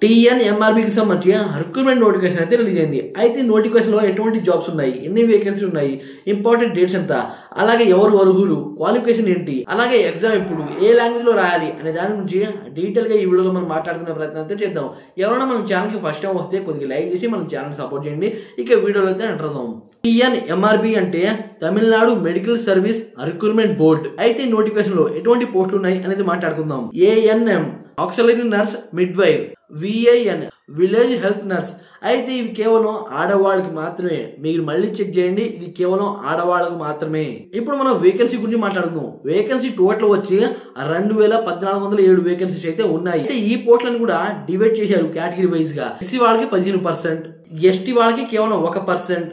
టీఎన్ఎంఆర్బీకి సంబంధించి recruitment notification అయితే release అయింది. అయితే నోటిఫికేషన్ లో ఎటువంటి జాబ్స్ ఉన్నాయి, ఎన్ని వేకెన్సీ ఉన్నాయి, ఇంపార్టెంట్ డేట్స్ ఎంత, అలాగే ఎవరు అర్హులు, క్వాలిఫికేషన్ ఏంటి, అలాగే ఎగ్జామ్ ఇప్పుడు ఏ లాంగ్వేజ్ లో రాయాలి అనే దాని గురించి డీటెయిల్ గా ఈ వీడియోలో మనం మాట్లాడుకునే ప్రయత్నం అయితే చేద్దాం. ఎవరైనా మన ఛానల్ కి ఫస్ట్ టైం వస్తే కొద్దిగా లైక్ చేసి మన ఛానల్ సపోర్ట్ చేయండి. ఇక వీడియోలో అయితే ఎంటర్ అవుదాం. టీఎన్ఎంఆర్బీ అంటే Tamil Nadu medical service recruitment board. అయితే నోటిఫికేషన్ లో ఎటువంటి పోస్టులు ఉన్నాయి అనేది మాట్లాడుకుందాం. ANM auxiliary nurse midwife, VIN village health nurse. అయితే ఇవి కేవలం ఆడవాళ్ళకి మాత్రమే. మీరు మళ్ళీ చెక్ చేయండి, ఇది కేవలం ఆడవాళ్ళకు మాత్రమే. ఇప్పుడు మనం వేకెన్సీ గురించి మాట్లాడుకుందాం. వేకెన్సీ టోటల్ వచ్చి 2407 వేకెన్సీస్ అయితే ఉన్నాయి. అయితే ఈ పోస్టులను కూడా డివైడ్ చేశారు కేటగిరీ వైజ్ గా. ఎస్సీ వాళ్ళకి 15%, ఎస్టీ వాళ్ళకి కేవలం 1%,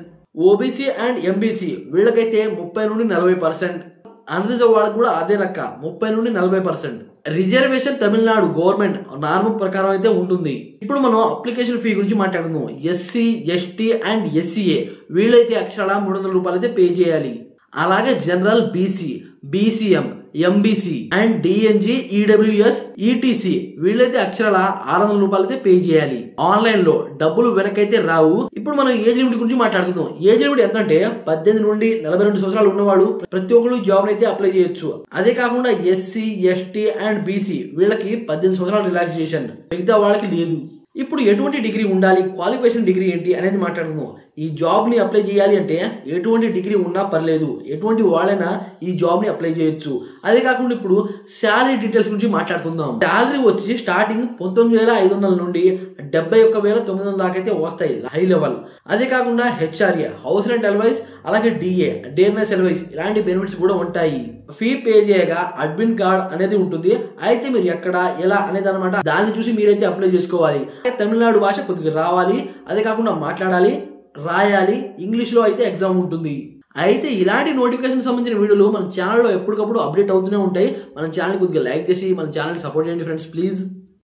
ఓబీసీ అండ్ ఎంబీసీ వీళ్ళకైతే 30 నుండి 40%, అన్రిజర్వ్ వాళ్ళకి కూడా అదే లెక్క 30 నుండి 40%. రిజర్వేషన్ తమిళనాడు గవర్నమెంట్ నార్మల్ ప్రకారం అయితే ఉంటుంది. ఇప్పుడు మనం అప్లికేషన్ ఫీ గురించి మాట్లాడుకుందాం. ఎస్సీ, ఎస్టీ అండ్ ఎస్సీఏ వీళ్ళైతే అక్షరాల 300 రూపాయలు అయితే పే చేయాలి. అలాగే general, BC, BCM, MBC and DNG, EWS, ETC వీళ్ళైతే అక్షరాల 600 రూపాయలు అయితే పే చేయాలి. ఆన్లైన్ లో డబ్బులు వెనకైతే రావు. ఇప్పుడు మనం ఏజ్ లిమిట్ గురించి మాట్లాడుకుందాం. ఏజ్ లిమిట్ ఎంత అంటే 18 నుండి 42 సంవత్సరాలు ఉన్నవాడు ప్రతి ఒక్కరు జాబ్ అయితే అప్లై చేయొచ్చు. అదే కాకుండా ఎస్సీ, ఎస్టీ అండ్ బీసీ వీళ్ళకి 18 సంవత్సరాలు రిలాక్సేషన్, మిగతా వాళ్ళకి లేదు. ఇప్పుడు ఎటువంటి డిగ్రీ ఉండాలి, క్వాలిఫికేషన్ డిగ్రీ ఏంటి అనేది మాట్లాడుకుందాం. ఈ జాబ్ ని అప్లై చేయాలి అంటే ఎటువంటి డిగ్రీ ఉన్నా పర్లేదు, ఎటువంటి వాళ్ళైనా ఈ జాబ్ ని అప్లై చేయొచ్చు. అదే కాకుండా ఇప్పుడు శాలరీ డీటెయిల్స్ గురించి మాట్లాడుకుందాం. శాలరీ వచ్చి స్టార్టింగ్ 19,500 నుండి 71,900 దాకా అయితే వస్తాయి హై లెవెల్. అదే కాకుండా హెచ్ఆర్ఏ, హౌస్ రెంట్ అలవైస్, అలాగే డిఏ, డేర్నెస్ అలవైస్ ఇలాంటి బెనిఫిట్స్ కూడా ఉంటాయి. ఫీ పే చేయగా అడ్మిన్ కార్డ్ అనేది ఉంటుంది. అయితే మీరు ఎక్కడ, ఎలా అనేది అనమాట, దాన్ని చూసి మీరైతే అప్లై చేసుకోవాలి. తమిళనాడు భాష కొద్దిగా రావాలి, అదే కాకుండా మాట్లాడాలి, రాయాలి, ఇంగ్లీష్ లో అయితే ఎగ్జామ్ ఉంటుంది. అయితే ఇలాంటి నోటిఫికేషన్ సంబంధించిన వీడియోలు మన ఛానల్లో ఎప్పటికప్పుడు అప్డేట్ అవుతూనే ఉంటాయి. మన ఛానల్ కొద్దిగా లైక్ చేసి మన ఛానల్ సపోర్ట్ చేయండి ఫ్రెండ్స్, ప్లీజ్.